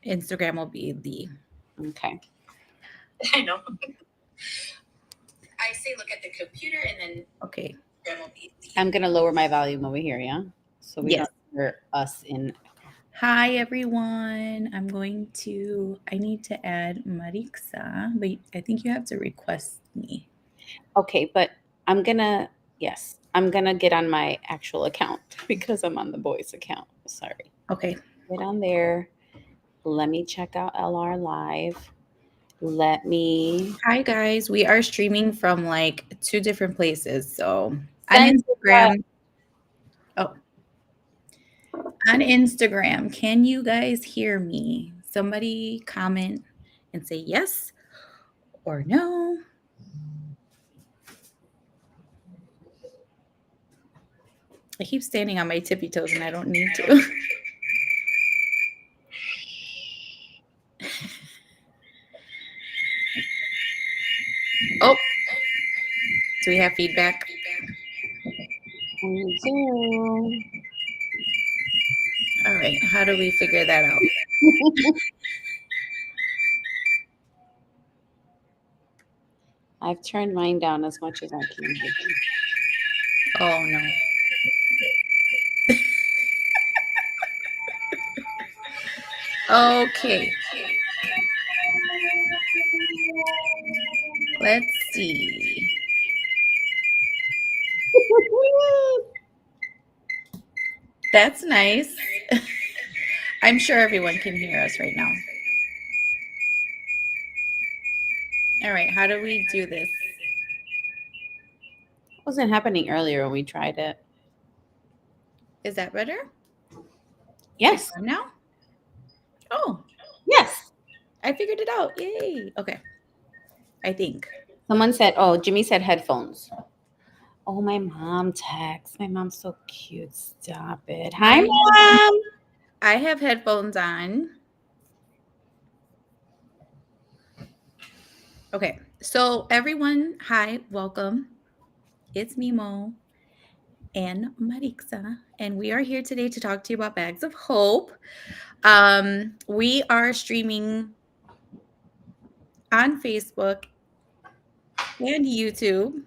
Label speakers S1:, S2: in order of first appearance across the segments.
S1: Instagram will be the.
S2: Okay.
S1: I know. I say look at the computer and then okay. Instagram will be the.
S2: I'm gonna lower my volume over here, yeah, so we
S1: Yes.
S2: don't hear us in.
S1: Hi everyone. I need to add Marixa, but I think you have to request me.
S2: Okay, but I'm gonna get on my actual account because I'm on the boys' account. Sorry.
S1: Okay.
S2: Get on there. Let me check out LR Live. Let me
S1: Hi guys. We are streaming from like two different places. So on
S2: send what?
S1: Instagram. Oh, on Instagram, can you guys hear me? Somebody comment and say yes or no. I keep standing on my tippy toes and I don't need to. Oh, do we have feedback?
S2: Zoom.
S1: All right. How do we figure that out?
S2: I've turned mine down as much as I can.
S1: Oh, no. Okay. Let's see. That's nice. I'm sure everyone can hear us right now. All right. How do we do this?
S2: It wasn't happening earlier when we tried it.
S1: Is that better?
S2: Yes.
S1: It's on now? Oh,
S2: Yes.
S1: I figured it out. Yay. Okay. I think.
S2: Someone said, oh, Jimmy said headphones. Oh, my mom texts. My mom's so cute. Stop it. Hi, Mom.
S1: I have headphones on. Okay. So, everyone, hi, welcome. It's Mimo and Marixa, and we are here today to talk to you about Bags of Hope. We are streaming on Facebook and YouTube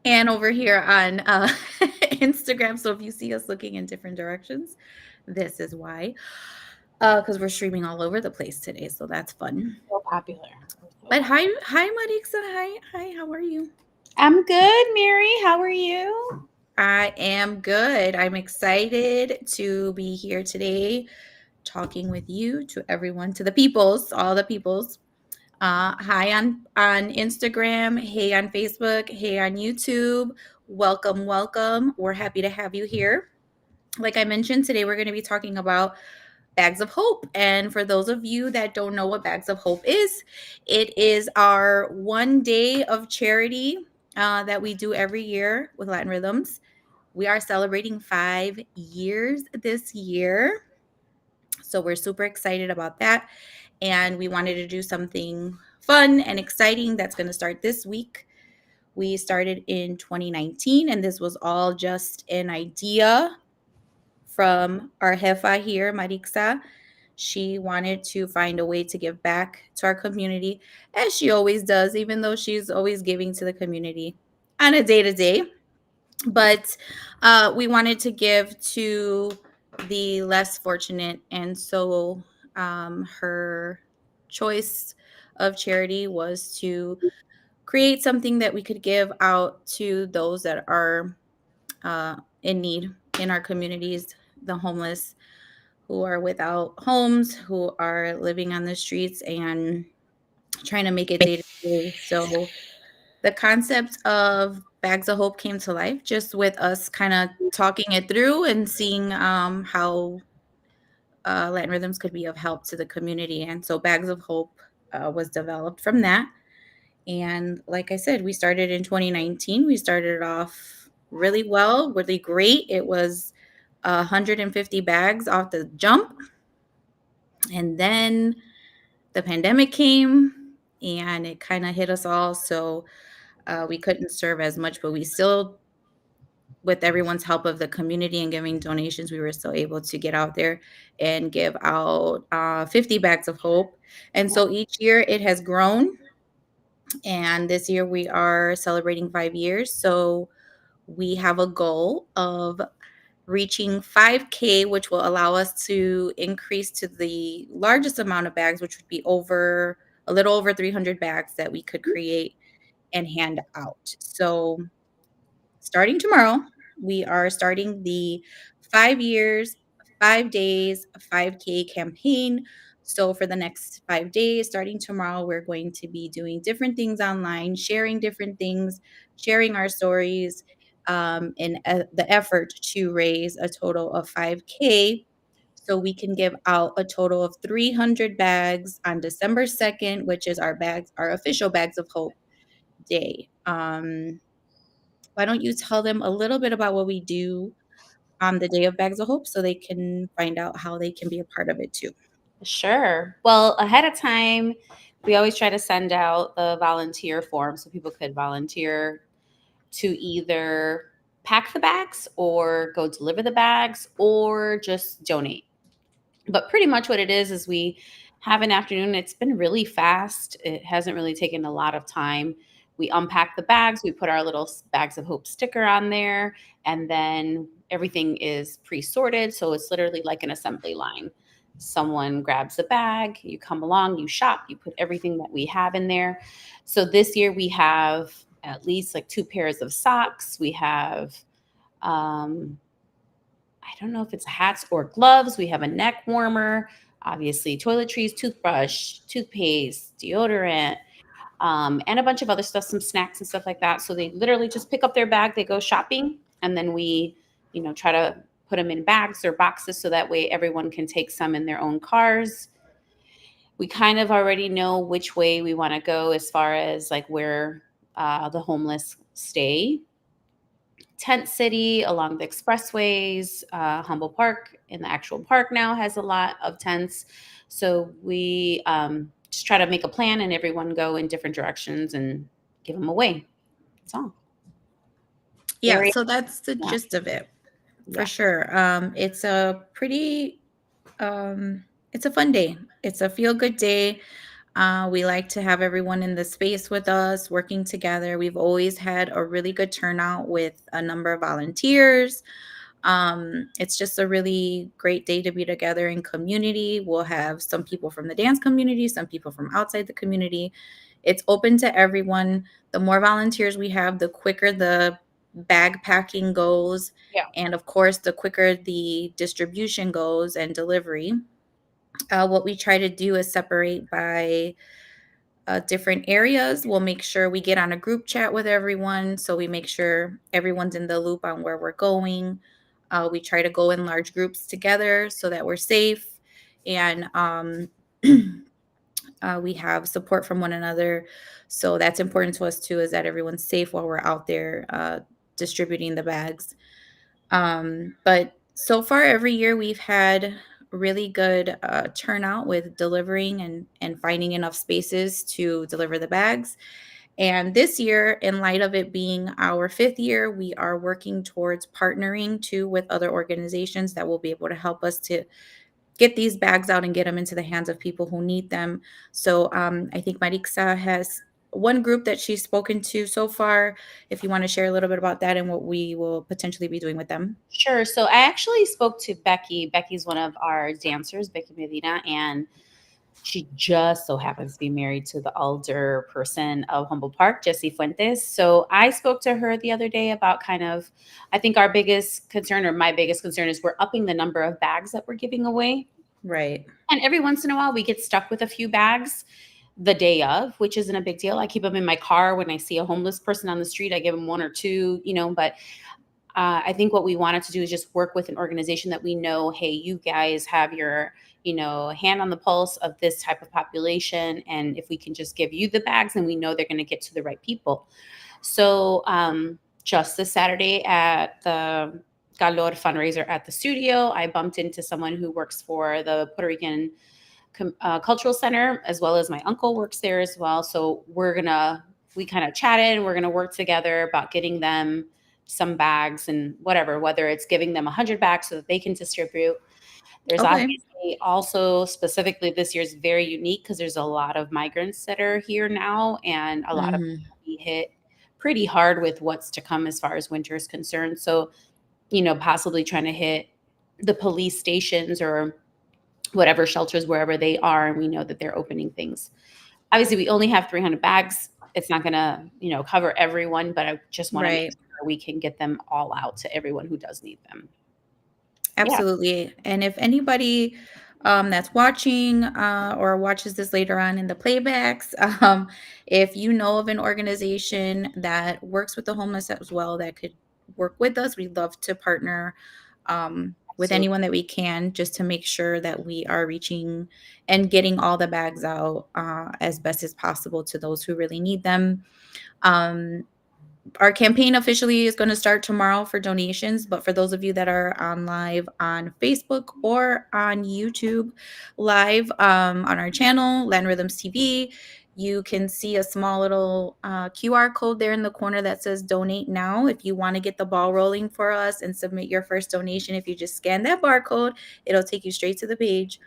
S1: and over here on Instagram. So if you see us looking in different directions, this is why. Because we're streaming all over the place today, so that's fun.
S2: So popular.
S1: But hi, Marixa. Hi. How are you?
S2: I'm good, Mary. How are you?
S1: I am good. I'm excited to be here today talking with you, to everyone, to the peoples, all the peoples. Hi on Instagram, hey on Facebook, hey on YouTube. Welcome. We're happy to have you here. Like I mentioned, today we're going to be talking about Bags of Hope. And for those of you that don't know what Bags of Hope is, it is our one day of charity that we do every year with Latin Rhythms. We are celebrating 5 years this year. So we're super excited about that. And we wanted to do something fun and exciting that's going to start this week. We started in 2019, and this was all just an idea from our jefa here, Marixa. She wanted to find a way to give back to our community, as she always does, even though she's always giving to the community on a day to day. But we wanted to give to the less fortunate. And so her choice of charity was to create something that we could give out to those that are in need in our communities, the homeless who are without homes, who are living on the streets and trying to make it day to day. So the concept of Bags of Hope came to life just with us kind of talking it through and seeing how Latin Rhythms could be of help to the community. And so Bags of Hope was developed from that. And like I said, we started in 2019. We started off really well, really great. It was 150 bags off the jump. And then the pandemic came and it kind of hit us all. So we couldn't serve as much, but we still with everyone's help of the community and giving donations, we were still able to get out there and give out 50 bags of hope. And so each year it has grown. And this year we are celebrating 5 years. So we have a goal of reaching 5K, which will allow us to increase to the largest amount of bags, which would be over a little over 300 bags that we could create and hand out. So starting tomorrow, we are starting the 5 years, 5 days, 5K campaign. So, for the next 5 days, starting tomorrow, we're going to be doing different things online, sharing different things, sharing our stories, in the effort to raise a total of 5K. So, we can give out a total of 300 bags on December 2nd, which is our official Bags of Hope day. Why don't you tell them a little bit about what we do on the day of Bags of Hope so they can find out how they can be a part of it too?
S2: Sure. Well, ahead of time, we always try to send out the volunteer form so people could volunteer to either pack the bags or go deliver the bags or just donate. But pretty much what it is we have an afternoon. It's been really fast. It hasn't really taken a lot of time. We unpack the bags, we put our little Bags of Hope sticker on there, and then everything is pre-sorted. So it's literally like an assembly line. Someone grabs a bag, you come along, you shop, you put everything that we have in there. So this year we have at least like 2 pairs of socks. We have I don't know if it's hats or gloves. We have a neck warmer, obviously toiletries, toothbrush, toothpaste, deodorant, and a bunch of other stuff, some snacks and stuff like that. So they literally just pick up their bag, they go shopping, and then we, try to put them in bags or boxes so that way everyone can take some in their own cars. We kind of already know which way we want to go as far as like where the homeless stay. Tent City along the expressways, Humboldt Park in the actual park now has a lot of tents. So we just try to make a plan and everyone go in different directions and give them away. That's all.
S1: Yeah,
S2: Very,
S1: so that's the
S2: yeah,
S1: gist of it for
S2: yeah.
S1: sure. It's a pretty, it's a fun day. It's a feel good day. We like to have everyone in the space with us working together. We've always had a really good turnout with a number of volunteers. It's just a really great day to be together in community. We'll have some people from the dance community, some people from outside the community. It's open to everyone. The more volunteers we have, the quicker the bag packing goes.
S2: Yeah.
S1: And of course, the quicker the distribution goes and delivery. What we try to do is separate by different areas. We'll make sure we get on a group chat with everyone. So we make sure everyone's in the loop on where we're going. We try to go in large groups together so that we're safe and we have support from one another. So that's important to us too, is that everyone's safe while we're out there distributing the bags. But so far, every year we've had really good turnout with delivering and finding enough spaces to deliver the bags. And this year, in light of it being our 5th year, we are working towards partnering too with other organizations that will be able to help us to get these bags out and get them into the hands of people who need them. So I think Marixa has one group that she's spoken to so far. If you want to share a little bit about that and what we will potentially be doing with them.
S2: Sure. So I actually spoke to Becky. Becky's one of our dancers, Becky Medina, and she just so happens to be married to the alder person of Humboldt Park, Jesse Fuentes. So I spoke to her the other day about I think our biggest concern or my biggest concern is we're upping the number of bags that we're giving away.
S1: Right.
S2: And every once in a while we get stuck with a few bags the day of, which isn't a big deal. I keep them in my car. When I see a homeless person on the street, I give them one or two, but I think what we wanted to do is just work with an organization that we know, hey, you guys have your, hand on the pulse of this type of population. And if we can just give you the bags, then we know they're going to get to the right people. So just this Saturday at the Calor fundraiser at the studio, I bumped into someone who works for the Puerto Rican Cultural Center, as well as my uncle works there as well. So we kind of chatted and we're going to work together about getting them some bags and whatever, whether it's giving them 100 bags so that they can distribute. There's
S1: Okay.
S2: obviously also specifically this year is very unique because there's a lot of migrants that are here now, and a lot of
S1: Hmm.
S2: people be hit pretty hard with what's to come as far as winter is concerned. So, you know, possibly trying to hit the police stations or whatever shelters wherever they are, and we know that they're opening things. Obviously, we only have 300 bags. It's not going to, you know, cover everyone, but I just want to make
S1: Right.
S2: sure we can get them all out to everyone who does need them. Yeah.
S1: Absolutely. And if anybody that's watching or watches this later on in the playbacks, if you know of an organization that works with the homeless as well that could work with us, we'd love to partner with
S2: Absolutely.
S1: anyone that we can just to make sure that we are reaching and getting all the bags out as best as possible to those who really need them. Um, our campaign officially is going to start tomorrow for donations, but for those of you that are on live on Facebook or on YouTube live on our channel, Land Rhythms TV, you can see a small little QR code there in the corner that says donate now. If you want to get the ball rolling for us and submit your first donation, if you just scan that barcode, it'll take you straight to the page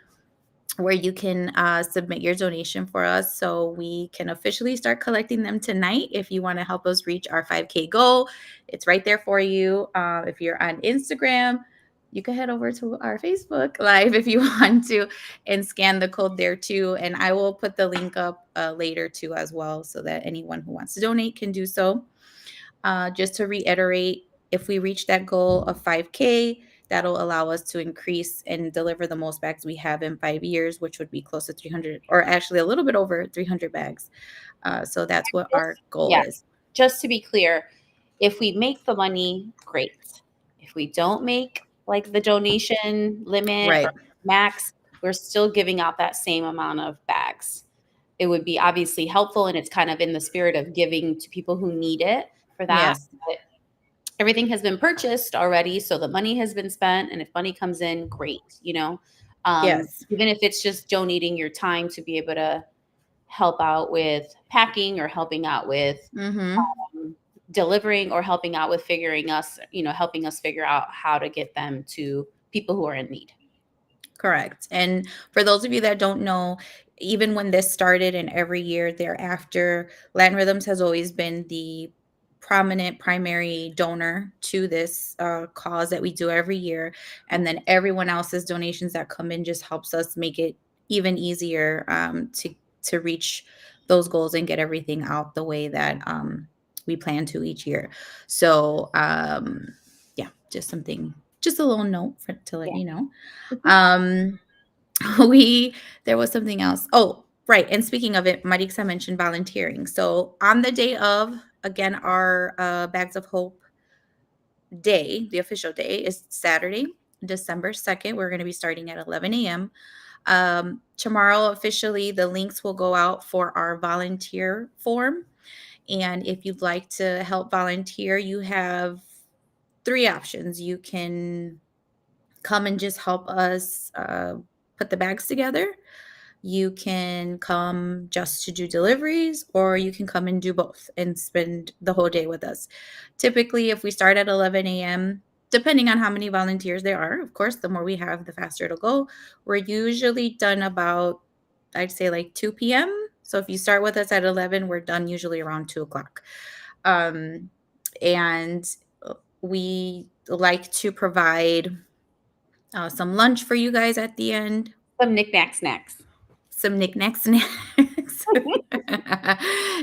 S1: where you can submit your donation for us so we can officially start collecting them tonight. If you want to help us reach our 5K goal, it's right there for you. If you're on Instagram, you can head over to our Facebook Live if you want to and scan the code there too. And I will put the link up later too as well so that anyone who wants to donate can do so. Just to reiterate, if we reach that goal of 5K, that'll allow us to increase and deliver the most bags we have in 5 years, which would be close to 300, or actually a little bit over 300 bags. So that's what our goal
S2: Yeah.
S1: is.
S2: Just to be clear, if we make the money, great. If we don't make like the donation limit or
S1: Right.
S2: max, we're still giving out that same amount of bags. It would be obviously helpful, and it's kind of in the spirit of giving to people who need it for that.
S1: Yes.
S2: But everything has been purchased already, so the money has been spent, and if money comes in, great, you know.
S1: Yes.
S2: Even if it's just donating your time to be able to help out with packing or helping out with
S1: Mm-hmm.
S2: delivering or helping out with figuring us, you know, helping us figure out how to get them to people who are in need.
S1: Correct. And for those of you that don't know, even when this started and every year thereafter, Latin Rhythms has always been the prominent primary donor to this cause that we do every year. And then everyone else's donations that come in just helps us make it even easier to reach those goals and get everything out the way that we plan to each year. So yeah, just something, just a little note to let
S2: Yeah.
S1: you know. Um, we there was something else. Oh, right. And speaking of it, Marixa mentioned volunteering. So on the day of, again, our Bags of Hope day, the official day is Saturday, December 2nd. We're going to be starting at 11 a.m. Tomorrow, officially, the links will go out for our volunteer form. And if you'd like to help volunteer, you have three options. You can come and just help us put the bags together. You can come just to do deliveries, or you can come and do both and spend the whole day with us. Typically, if we start at 11 a.m., depending on how many volunteers there are, of course, the more we have, the faster it'll go. We're usually done about, I'd say, like 2 p.m. So if you start with us at 11, we're done usually around 2 o'clock. And we like to provide some lunch for you guys at the end,
S2: Some knickknack snacks.
S1: some knickknack snacks.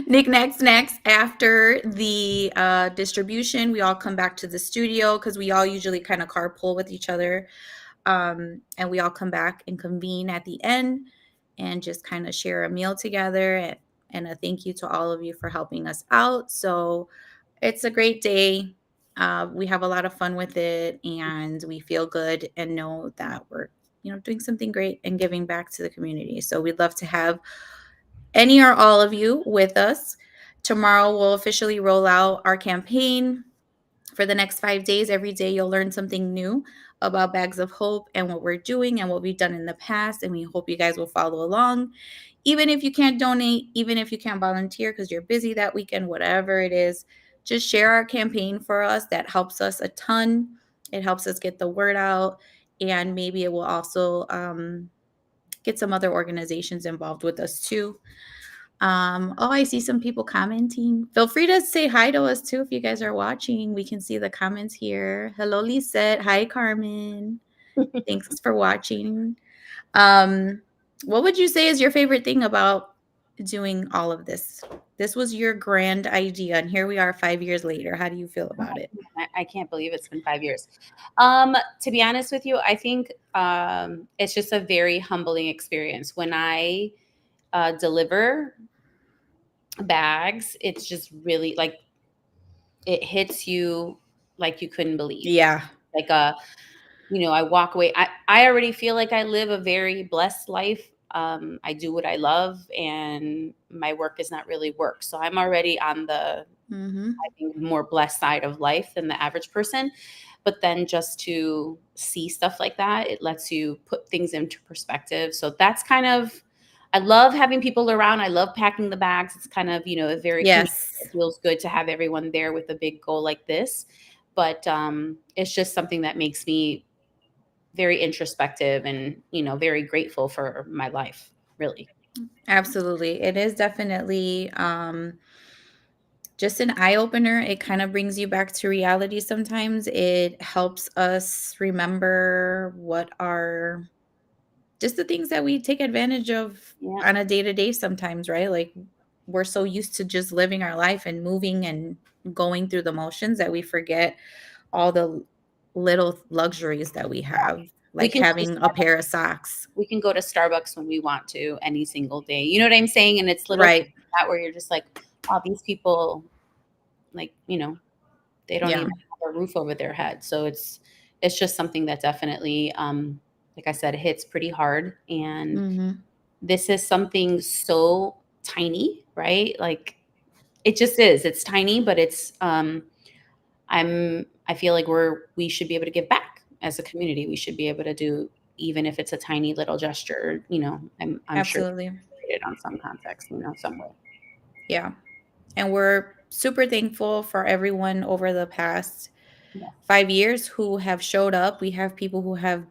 S1: Knickknack snacks after the distribution. We all come back to the studio because we all usually kind of carpool with each other. And we all come back and convene at the end and just kind of share a meal together. And a thank you to all of you for helping us out. So it's a great day. We have a lot of fun with it, and we feel good and know that we're, doing something great and giving back to the community. So we'd love to have any or all of you with us. Tomorrow we'll officially roll out our campaign for the next 5 days. Every day you'll learn something new about Bags of Hope and what we're doing and what we've done in the past. And we hope you guys will follow along. Even if you can't donate, even if you can't volunteer because you're busy that weekend, whatever it is, just share our campaign for us. That helps us a ton. It helps us get the word out, and maybe it will also get some other organizations involved with us too. Oh, I see some people commenting. Feel free to say hi to us too if you guys are watching. We can see the comments here. Hello, Lisette. Hi, Carmen. Thanks for watching. What would you say is your favorite thing about doing all of this? This was your grand idea, and here we are 5 years later. How do you feel about it?
S2: I can't believe it's been 5 years. To be honest with you, I think it's just a very humbling experience. When I deliver bags, it's just really like it hits you like you couldn't believe.
S1: Yeah.
S2: Like I walk away. I already feel like I live a very blessed life. I do what I love, and my work is not really work. So I'm already on the I think more blessed side of life than the average person. But then just to see stuff like that, it lets you put things into perspective. So that's kind of, I love having people around. I love packing the bags. It's kind of, a very
S1: Yes.
S2: it feels good to have everyone there with a big goal like this. But it's just something that makes me very introspective and, very grateful for my life, really.
S1: Absolutely. It is definitely just an eye opener. It kind of brings you back to reality sometimes. It helps us remember what are just the things that we take advantage of
S2: Yeah.
S1: on a day-to-day sometimes, right? Like we're so used to just living our life and moving and going through the motions that we forget all the little luxuries that we have,
S2: We
S1: like
S2: can
S1: having a pair of socks.
S2: we can go to Starbucks when we want to any single day. You know what I'm saying? And it's little
S1: Right.
S2: things like that where you're just like, oh, these people, like, they don't
S1: Yeah.
S2: even have a roof over their head. So it's just something that definitely, like I said, hits pretty hard. And
S1: Mhm.
S2: this is something so tiny, right? Like it just is. It's tiny, but it's I feel like we should be able to give back as a community. We should be able to do, even if it's a tiny little gesture, I'm sure
S1: Absolutely.
S2: it on some context, some way.
S1: Yeah. And we're super thankful for everyone over the past
S2: Yeah.
S1: 5 years who have showed up. We have people who have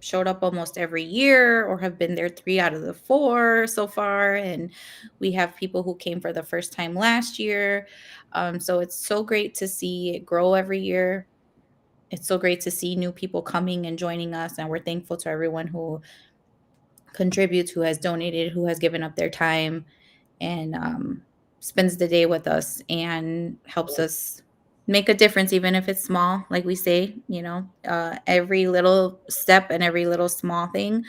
S1: showed up almost every year or have been there 3 out of the 4 so far, and we have people who came for the first time last year. So it's so great to see it grow every year. It's so great to see new people coming and joining us, and we're thankful to everyone who contributes, who has donated, who has given up their time, and spends the day with us and helps us make a difference, even if it's small. Like we say, every little step and every little small thing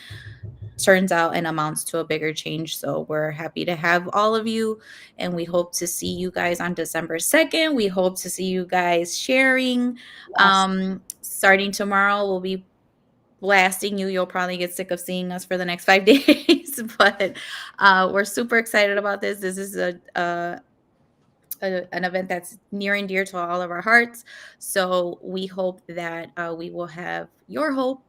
S1: turns out and amounts to a bigger change. So we're happy to have all of you, and we hope to see you guys on December 2nd. We hope to see you guys sharing.
S2: Yes.
S1: Starting tomorrow, we'll be blasting you. You'll probably get sick of seeing us for the next 5 days, but we're super excited about this. This is an event that's near and dear to all of our hearts. So we hope that we will have your hope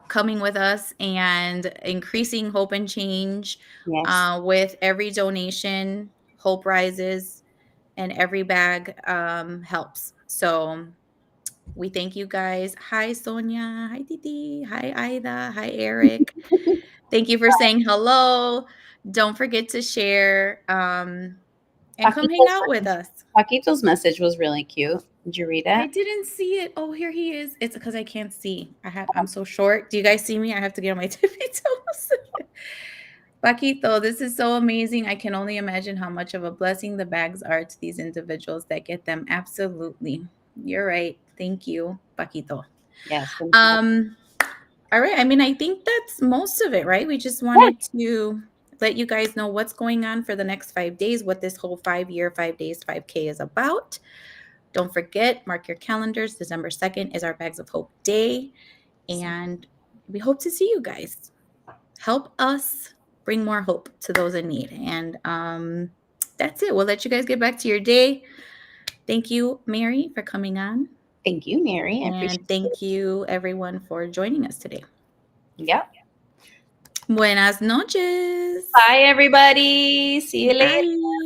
S1: coming with us and increasing hope and change.
S2: Yes.
S1: With every donation, hope rises, and every bag helps. So we thank you guys. Hi, Sonia. Hi, Titi. Hi, Aida. Hi, Eric. Thank you for saying hello. Don't forget to share and come hang out with us.
S2: Paquito's message was really cute. Did you read
S1: I
S2: it?
S1: didn't see it. Oh, here he is. It's because I can't see. I'm so short. Do you guys see me? I have to get on my tippy toes. Paquito, this is so amazing. I can only imagine how much of a blessing the bags are to these individuals that get them. Absolutely. You're right. Thank you, Paquito.
S2: Yes.
S1: All right. I mean, I think that's most of it, right? We just wanted to let you guys know what's going on for the next 5 days, what this whole 5 year, 5 days, 5K is about. Don't forget, mark your calendars. December 2nd is our Bags of Hope Day. And we hope to see you guys. Help us bring more hope to those in need. And that's it. We'll let you guys get back to your day. Thank you, Mary, for coming on.
S2: Thank you, Mary. I appreciate
S1: And thank you, everyone, for joining us today.
S2: it. Yep.
S1: Buenas noches.
S2: Bye, everybody. See you later.
S1: Bye.